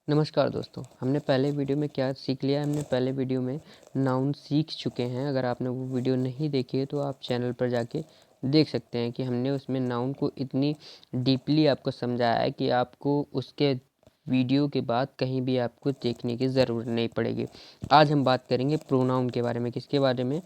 नमस्कार दोस्तों, हमने पहले वीडियो में क्या सीख लिया? हमने पहले वीडियो में नाउन सीख चुके हैं। अगर आपने वो वीडियो नहीं देखी है तो आप चैनल पर जाके देख सकते हैं कि हमने उसमें नाउन को इतनी डीपली आपको समझाया है कि आपको उसके वीडियो के बाद कहीं भी आपको देखने की ज़रूरत नहीं पड़ेगी। आज हम बात करेंगे प्रोनाउन के बारे में। किसके बारे में?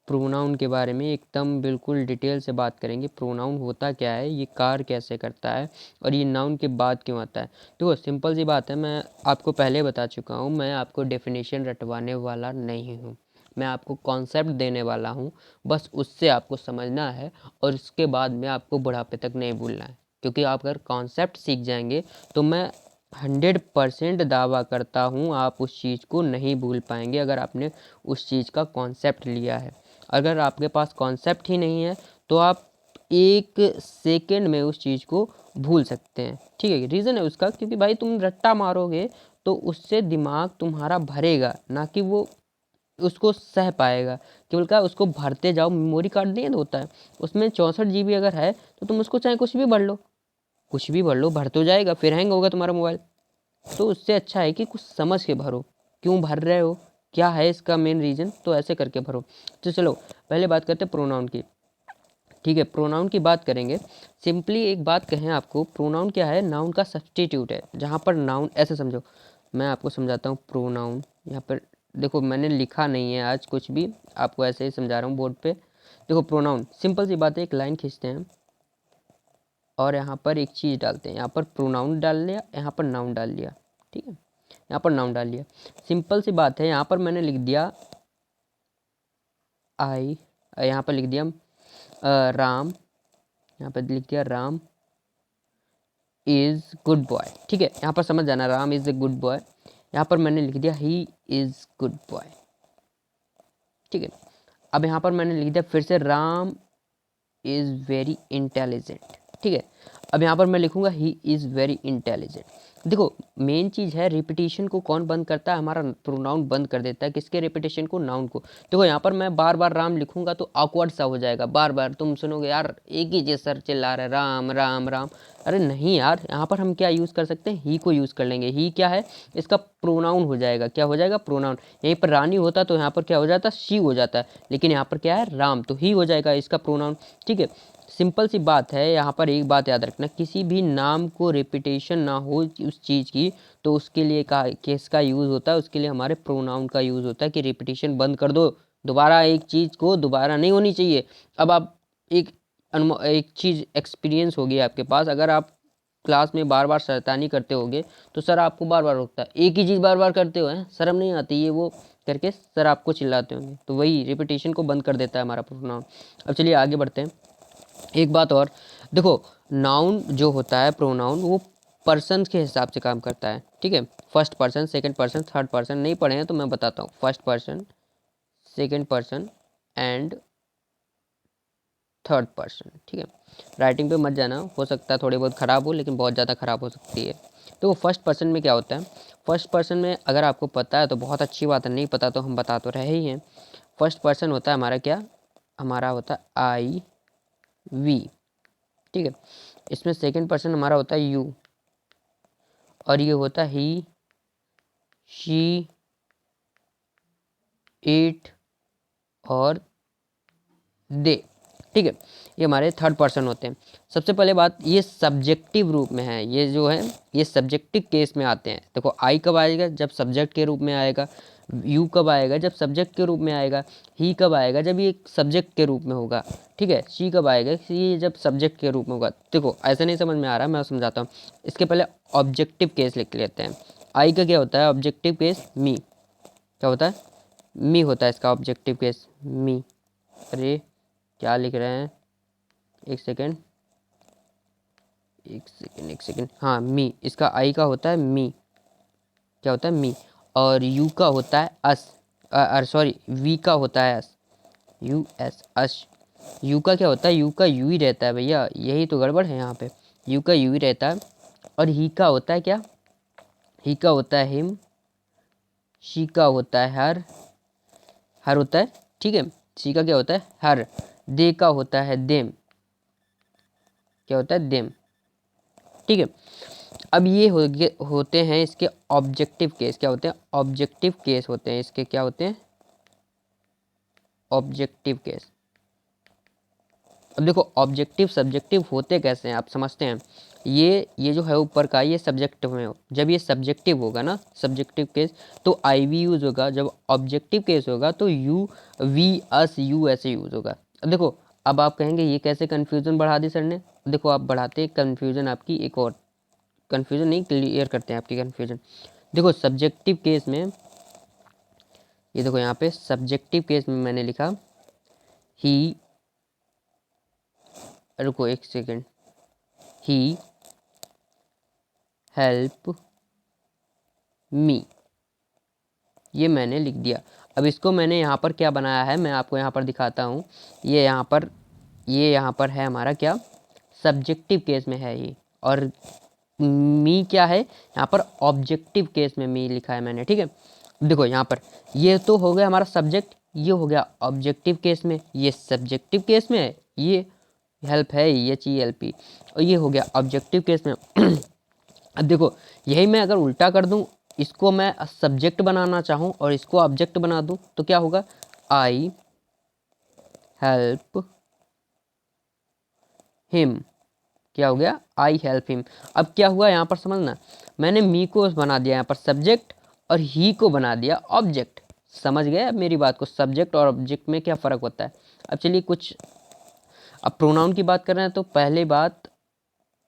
प्रोनाउन के बारे में एकदम बिल्कुल डिटेल से बात करेंगे। प्रोनाउन होता क्या है, ये कार्य कैसे करता है और ये नाउन के बाद क्यों आता है। तो सिंपल सी बात है, मैं आपको पहले बता चुका हूँ, मैं आपको डेफिनेशन रटवाने वाला नहीं हूँ। मैं आपको कॉन्सेप्ट देने वाला हूँ, बस उससे आपको समझना है और उसके बाद में आपको बुढ़ापे तक नहीं भूलना है। क्योंकि आप अगर कॉन्सेप्ट सीख जाएंगे तो मैं 100% दावा करता हूँ आप उस चीज़ को नहीं भूल पाएंगे अगर आपने उस चीज़ का कॉन्सेप्ट लिया है। अगर आपके पास कॉन्सेप्ट ही नहीं है तो आप 1 सेकेंड में उस चीज़ को भूल सकते हैं। ठीक है, रीज़न है उसका, क्योंकि भाई तुम रट्टा मारोगे तो उससे दिमाग तुम्हारा भरेगा, ना कि वो उसको सह पाएगा। केवल क्या, उसको भरते जाओ। मेमोरी कार्ड नहीं होता है, उसमें 64 GB अगर है तो तुम उसको चाहे कुछ भी भर लो, कुछ भी भर लो, भर तो जाएगा, फिर हैंग होगा तुम्हारा मोबाइल। तो उससे अच्छा है कि कुछ समझ के भरो, क्यों भर रहे हो, क्या है इसका मेन रीज़न, तो ऐसे करके भरो। तो चलो पहले बात करते हैं प्रोनाउन की। ठीक है, प्रोनाउन की बात करेंगे। सिंपली एक बात कहें आपको, प्रोनाउन क्या है? नाउन का सब्स्टिट्यूट है। जहाँ पर नाउन, ऐसे समझो, मैं आपको समझाता हूँ प्रोनाउन। यहाँ पर देखो, मैंने लिखा नहीं है आज कुछ भी, आपको ऐसे ही समझा रहा हूँ बोर्ड पे। देखो प्रोनाउन सिंपल सी बात है, एक लाइन खींचते हैं और यहाँ पर एक चीज़ डालते हैं। यहाँ पर प्रोनाउन डाल लिया, यहाँ पर नाउन डाल लिया। ठीक है, यहाँ पर नाउन डाल लिया। सिंपल सी बात है, यहाँ पर मैंने लिख दिया आई, यहाँ पर लिख दिया राम, यहाँ पर लिख दिया राम इज़ गुड बॉय। ठीक है, यहाँ पर समझ जाना, Ram is a good boy. यहाँ पर मैंने लिख दिया ही इज़ गुड बॉय। ठीक है, अब यहाँ पर मैंने लिख दिया फिर से राम इज़ वेरी इंटेलिजेंट। ठीक है, अब यहाँ पर मैं लिखूँगा ही इज़ वेरी इंटेलिजेंट। देखो मेन चीज़ है, रिपीटिशन को कौन बंद करता है? हमारा प्रोनाउन बंद कर देता है। किसके रिपीटिशन को? नाउन को। देखो यहाँ पर मैं बार बार राम लिखूंगा तो ऑकवर्ड सा हो जाएगा। बार बार तुम सुनोगे यार एक ही चीज़ सर चिल्ला रहा है, राम राम राम। अरे नहीं यार, यहाँ पर हम क्या यूज़ कर सकते हैं? ही को यूज़ कर लेंगे। ही क्या है? इसका प्रोनाउन हो जाएगा। क्या हो जाएगा? प्रोनाउन। यहीं पर रानी होता तो यहाँ पर क्या हो जाता? शी हो जाता है, लेकिन यहाँ पर क्या है? राम, तो ही हो जाएगा इसका प्रोनाउन। ठीक है, सिंपल सी बात है। यहाँ पर एक बात याद रखना, किसी भी नाम को रिपीटेशन ना हो उस चीज़ की, तो उसके लिए का किसका यूज़ होता है? उसके लिए हमारे प्रोनाउन का यूज़ होता है कि रिपीटेशन बंद कर दो। दोबारा एक चीज़ को दोबारा नहीं होनी चाहिए। अब आप एक चीज़ एक्सपीरियंस होगी आपके पास, अगर आप क्लास में बार बार शैतानी करते होगे तो सर आपको बार बार रोकता है, एक ही चीज़ बार बार करते हो, हैं शर्म नहीं आती ये वो करके सर आपको चिल्लाते होंगे। तो वही रिपीटेशन को बंद कर देता है हमारा प्रोनाउन। अब चलिए आगे बढ़ते हैं। एक बात और, देखो नाउन जो होता है, प्रोनाउन, वो पर्सन के हिसाब से काम करता है। ठीक है, first person, second person, third person. नहीं पढ़े हैं तो मैं बताता हूँ। First person, second person and third person. ठीक है, राइटिंग पे मत जाना, हो सकता है थोड़ी बहुत ख़राब हो, लेकिन बहुत ज़्यादा ख़राब हो सकती है। तो फर्स्ट पर्सन में क्या होता है? फर्स्ट पर्सन में अगर आपको पता है तो बहुत अच्छी बात है, नहीं पता तो हम बता तो रहे ही हैं। फर्स्ट पर्सन होता है हमारा क्या? हमारा होता है आई वी। ठीक है, इसमें सेकंड पर्सन हमारा होता है यू, और ये होता है ही, शी, इट और दे। ठीक है, ये हमारे थर्ड पर्सन होते हैं। सबसे पहले बात, ये सब्जेक्टिव रूप में है। ये जो है ये सब्जेक्टिव केस में आते हैं। देखो आई कब आएगा? जब सब्जेक्ट के रूप में आएगा। यू कब आएगा? जब सब्जेक्ट के रूप में आएगा। ही कब आएगा? जब ये सब्जेक्ट के रूप में होगा। ठीक है, शी कब आएगा? ये जब सब्जेक्ट के रूप में होगा। देखो ऐसा नहीं समझ में आ रहा, मैं समझाता हूँ। इसके पहले ऑब्जेक्टिव केस लिख लेते हैं। आई का क्या होता है ऑब्जेक्टिव केस? मी। क्या होता है? मी होता है इसका ऑब्जेक्टिव केस, मी। अरे क्या लिख रहे हैं, एक सेकेंड एक सेकेंड एक सेकेंड, हाँ मी, इसका आई का होता है मी। क्या होता है? मी। और यू का होता है अस, सॉरी वी का होता है अस, यू एस, अश। यू का क्या होता है? यू का यू ही रहता है भैया, यही तो गड़बड़ है यहाँ पे। यू का यू ही रहता है। और ही का होता है क्या? ही का होता है हिम। शी का होता है हर, हर होता है। ठीक है, शी का क्या होता है? हर। दे का होता है देम। क्या होता है? देम। ठीक है, अब ये होते हैं इसके ऑब्जेक्टिव केस। क्या होते हैं? ऑब्जेक्टिव केस होते हैं इसके। क्या होते हैं? Objective case. अब देखो ऑब्जेक्टिव सब्जेक्टिव होते कैसे हैं आप समझते हैं। ये जो है ऊपर का ये सब्जेक्टिव में हो। जब ये सब्जेक्टिव होगा ना, सब्जेक्टिव केस, तो आई वी यूज़ होगा। जब ऑब्जेक्टिव केस होगा तो यू वी अस यू ऐसे यूज़ होगा। अब देखो, अब आप कहेंगे ये कैसे कन्फ्यूज़न बढ़ा दी सर ने। देखो आप बढ़ाते कन्फ्यूज़न आपकी, एक और कन्फ्यूज़न नहीं, क्लियर करते हैं आपकी कन्फ्यूज़न। देखो सब्जेक्टिव केस में, ये देखो यहाँ पे सब्जेक्टिव केस में मैंने लिखा ही, रुको एक सेकेंड, ही हेल्प मी, ये मैंने लिख दिया। अब इसको मैंने यहाँ पर क्या बनाया है, मैं आपको यहाँ पर दिखाता हूँ। ये यहाँ पर है हमारा क्या, सब्जेक्टिव केस में है ये, और मी क्या है यहाँ पर, ऑब्जेक्टिव केस में मी लिखा है मैंने, ठीक है। देखो यहाँ पर ये तो हो गया हमारा सब्जेक्ट, ये हो गया ऑब्जेक्टिव केस में, ये सब्जेक्टिव केस में है, ये हेल्प है HELP, और ये हो गया ऑब्जेक्टिव केस में। अब देखो यही मैं अगर उल्टा कर दूं, इसको मैं सब्जेक्ट बनाना चाहूं और इसको ऑब्जेक्ट बना दूं तो क्या होगा, आई हेल्प हिम। क्या हो गया, आई हेल्प हिम। अब क्या हुआ यहाँ पर समझना, मैंने मी को बना दिया यहाँ पर सब्जेक्ट और ही को बना दिया ऑब्जेक्ट। समझ गए अब मेरी बात को, सब्जेक्ट और ऑब्जेक्ट में क्या फ़र्क होता है। अब चलिए कुछ, अब प्रोनाउन की बात कर रहे हैं तो पहले बात,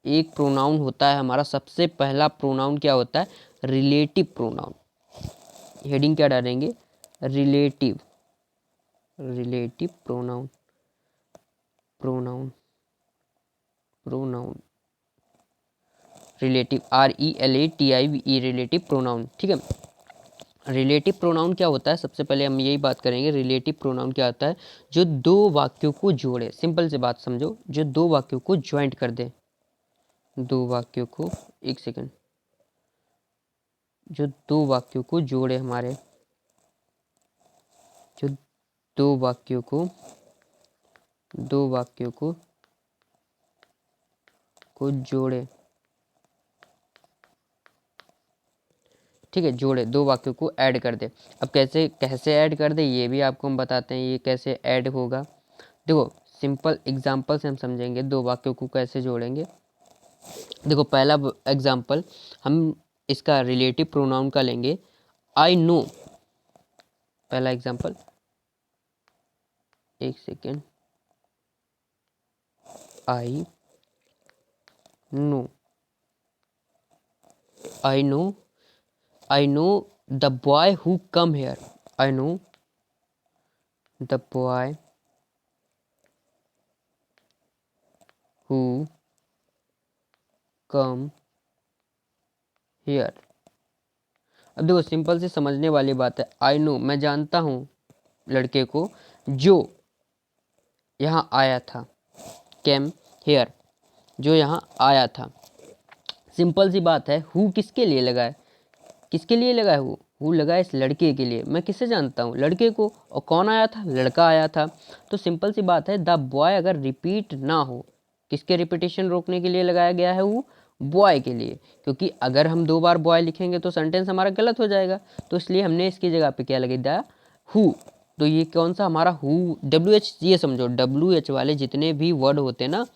एक प्रोनाउन होता है हमारा, सबसे पहला प्रोनाउन क्या होता है, रिलेटिव प्रोनाउन। हेडिंग क्या डालेंगे, relative, relative pronoun, pronoun, pronoun, relative, RELATIVE, relative pronoun, ठीक है। रिलेटिव प्रोनाउन क्या होता है, सबसे पहले हम यही बात करेंगे। रिलेटिव प्रोनाउन क्या होता है, जो दो वाक्यों को जोड़े। सिंपल से बात समझो, जो दो वाक्यों को ज्वाइंट कर दे, दो वाक्यों को, एक सेकेंड, जो दो वाक्यों को जोड़े हमारे, जो दो वाक्यों को, दो वाक्यों को जोड़े, ठीक है, जोड़े, दो वाक्यों को ऐड कर दे। अब कैसे कैसे ऐड कर दे ये भी आपको हम बताते हैं, ये कैसे ऐड होगा। देखो सिंपल एग्जांपल से हम समझेंगे दो वाक्यों को कैसे जोड़ेंगे। देखो पहला एग्जांपल हम इसका रिलेटिव प्रोनाउन का लेंगे, आई नो। पहला एग्जांपल, एक second, I know, I know, I know the boy who come here, I know the boy who come here. अब देखो सिंपल से समझने वाली बात है, आई नो, मैं जानता हूँ लड़के को जो यहाँ आया था, कैम हेयर, जो यहाँ आया था। सिंपल सी बात है, हु किसके लिए लगा है, किसके लिए लगा है, हु लगा है इस लड़के के लिए। मैं किसे जानता हूँ, लड़के को, और कौन आया था, लड़का आया था। तो सिंपल सी बात है, द बॉय अगर रिपीट ना हो, किसके रिपीटेशन रोकने के लिए लगाया गया है, वो बॉय के लिए, क्योंकि अगर हम दो बार बॉय लिखेंगे तो सेंटेंस हमारा गलत हो जाएगा। तो इसलिए हमने इसकी जगह पे क्या लगा दिया, हु। तो ये कौन सा हमारा हु, WH, ये समझो WH वाले जितने भी वर्ड होते हैं ना,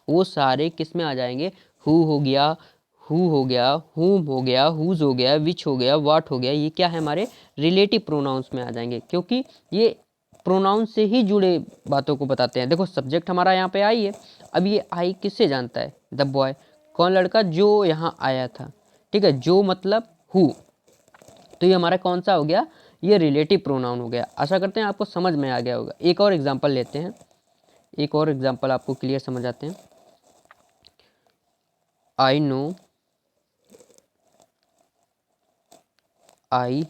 वो सारे किस में आ जाएंगे, हु हो गया, हु हो गया, हुम हो गया, हुज हो गया, विच हो गया, वाट हो गया, ये क्या है हमारे रिलेटिव प्रोनाउंस में आ जाएंगे, क्योंकि ये प्रोनाउन से ही जुड़े बातों को बताते हैं। देखो सब्जेक्ट हमारा यहाँ पे आई है, अब ये आई किससे जानता है, द बॉय, कौन, लड़का जो यहाँ आया था, ठीक है, जो मतलब हु। तो ये हमारा कौन सा हो गया, ये रिलेटिव प्रोनाउन हो गया। आशा करते हैं आपको समझ में आ गया होगा। एक और एग्जाम्पल लेते हैं, एक और एग्जाम्पल आपको क्लियर समझ आते हैं। I know, I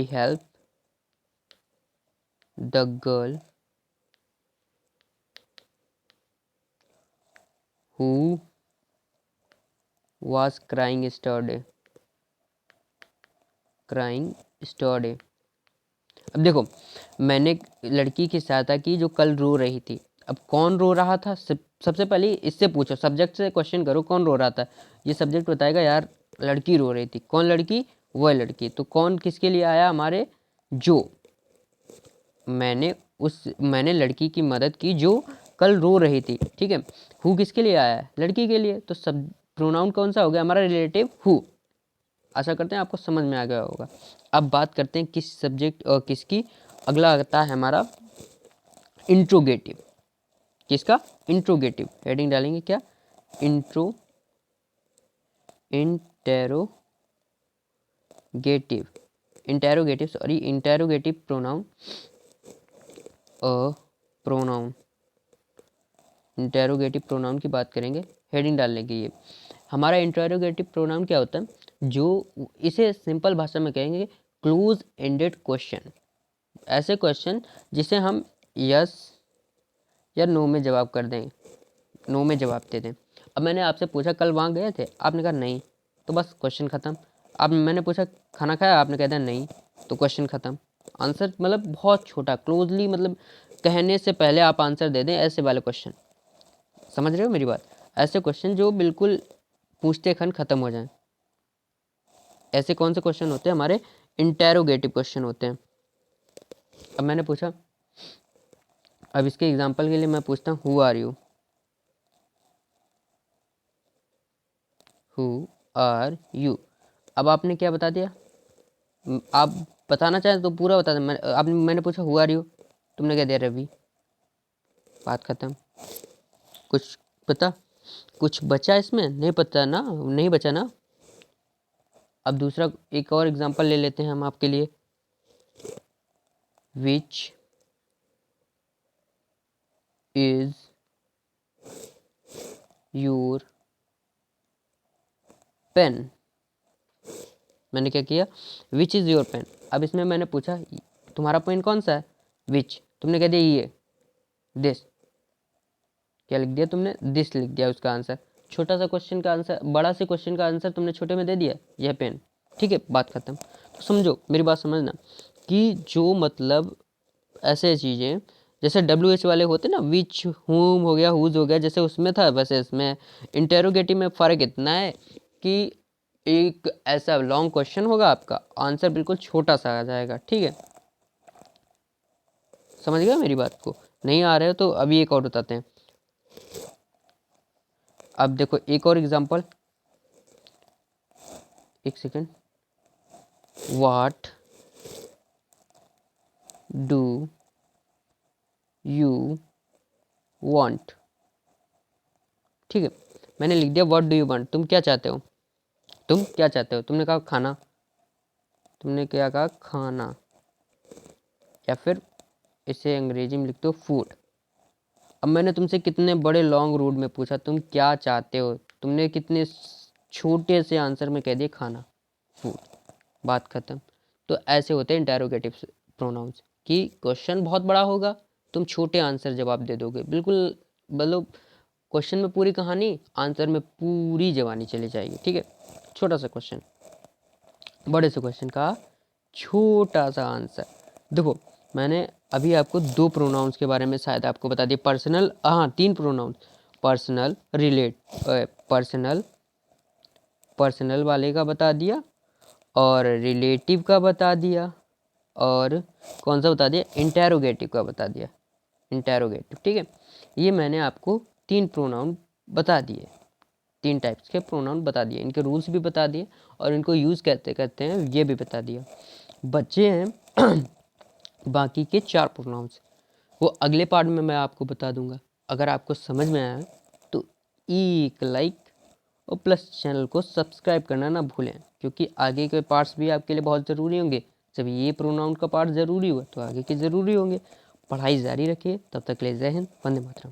help the girl who was crying yesterday, crying yesterday। अब देखो मैंने लड़की की सहायता की जो कल रो रही थी। अब कौन रो रहा था, सबसे पहले इससे पूछो, सब्जेक्ट से क्वेश्चन करो कौन रो रहा था। ये सब्जेक्ट बताएगा यार लड़की रो रही थी। कौन लड़की? वह लड़की। तो कौन किसके लिए आया हमारे? जो। मैंने लड़की की मदद की जो कल रो रही थी। ठीक है। हु किसके लिए आया है? लड़की के लिए। तो सब प्रोनाउन कौन सा हो गया हमारा? Relative who. आशा करते हैं आपको समझ में आ गया होगा। अब बात करते हैं किस सब्जेक्ट और किसकी। अगला आता है हमारा इंट्रोगेटिव। किसका? इंट्रोगेटिव। हेडिंग डालेंगे क्या? Interrogative pronoun. इंटेरोगेटिव प्रोनाउन की बात करेंगे। हेडिंग डाल लेंगे ये हमारा इंटेरोगेटिव प्रोनाउन क्या होता है? जो इसे सिंपल भाषा में कहेंगे क्लोज एंडेड क्वेश्चन। ऐसे क्वेश्चन जिसे हम यस या नो में जवाब कर दें, नो में जवाब दे दें। अब मैंने आपसे पूछा कल वहाँ गए थे? आपने कहा नहीं, तो बस क्वेश्चन ख़त्म। अब मैंने पूछा खाना खाया? आपने कह दिया नहीं, तो क्वेश्चन ख़त्म। आंसर मतलब बहुत छोटा, क्लोजली, मतलब कहने से पहले आप आंसर दे दें, ऐसे वाले क्वेश्चन। समझ रहे हो मेरी बात? ऐसे क्वेश्चन जो बिल्कुल पूछते खन ख़त्म हो जाएं, ऐसे कौन से क्वेश्चन होते हैं? हमारे इंटेरोगेटिव क्वेश्चन होते हैं। अब मैंने पूछा, अब इसके एग्जांपल के लिए मैं पूछता हूँ who are you? Who are you? अब आपने क्या बता दिया? आप बताना चाहें तो पूरा बता दें। मैंने पूछा हु आर यू? तुमने क्या दिया? रवि। बात खत्म। कुछ पता? कुछ बचा इसमें? नहीं पता ना, नहीं बचा ना। अब दूसरा एक और एग्जांपल ले लेते हैं हम आपके लिए। Which is your pen? मैंने क्या किया? Which is your pen. अब इसमें मैंने पूछा तुम्हारा पेन कौन सा है? विच। तुमने कह दिया ये, दिस। क्या लिख दिया तुमने? दिस लिख दिया उसका आंसर। छोटा सा क्वेश्चन का आंसर, बड़ा से क्वेश्चन का आंसर तुमने छोटे में दे दिया, यह पेन। ठीक है, बात खत्म। तो समझो, मेरी बात समझना कि जो मतलब ऐसे चीज़ें जैसे WH वाले होते ना, विच, हुम हो गया, हुज हो गया, जैसे उसमें था वैसे इसमें। इंटेरोगेटिव में फ़र्क इतना है कि एक ऐसा लॉन्ग क्वेश्चन होगा, आपका आंसर बिल्कुल छोटा सा आ जाएगा। ठीक है, समझ गया मेरी बात को? नहीं आ रहे हो तो अभी एक और बताते हैं। अब देखो एक और एग्जांपल, एक second. What do you want? ठीक है, मैंने लिख दिया व्हाट डू यू वांट। तुम क्या चाहते हो? तुम क्या चाहते हो? तुमने कहा खाना। तुमने क्या कहा? खाना। या फिर इसे अंग्रेजी में लिख दो फूड। अब मैंने तुमसे कितने बड़े लॉन्ग रूट में पूछा तुम क्या चाहते हो, तुमने कितने छोटे से आंसर में कह दिया खाना, फूड। बात खत्म। तो ऐसे होते हैं इंटेरोगेटिव प्रोनाउंस कि क्वेश्चन बहुत बड़ा होगा, तुम छोटे आंसर जवाब दे दोगे। बिल्कुल मतलब क्वेश्चन में पूरी कहानी, आंसर में पूरी जवानी चली जाएगी। ठीक है, छोटा सा क्वेश्चन, बड़े से क्वेश्चन का छोटा सा आंसर। देखो मैंने अभी आपको 2 प्रोनाउंस के बारे में शायद आपको बता दिया। पर्सनल, हाँ 3 प्रोनाउंस, पर्सनल, पर्सनल वाले का बता दिया, और रिलेटिव का बता दिया, और कौन सा बता दिया? इंटेरोगेटिव का बता दिया। इंटेरोगेटिव, ठीक है। ये मैंने आपको 3 प्रोनाउन बता दिए, 3 टाइप्स के प्रोनाउन बता दिए, इनके रूल्स भी बता दिए, और इनको यूज़ कैसे करते हैं ये भी बता दिया। बच्चे हैं बाकी के 4 प्रोनाउंस, वो अगले पार्ट में मैं आपको बता दूंगा। अगर आपको समझ में आया तो एक लाइक और प्लस चैनल को सब्सक्राइब करना ना भूलें, क्योंकि आगे के पार्ट्स भी आपके लिए बहुत ज़रूरी होंगे। जब ये प्रोनाउन का पार्ट ज़रूरी हुआ तो आगे के ज़रूरी होंगे। पढ़ाई जारी रखिए, तब तक के लिए जय हिंद, वंदे मातरम।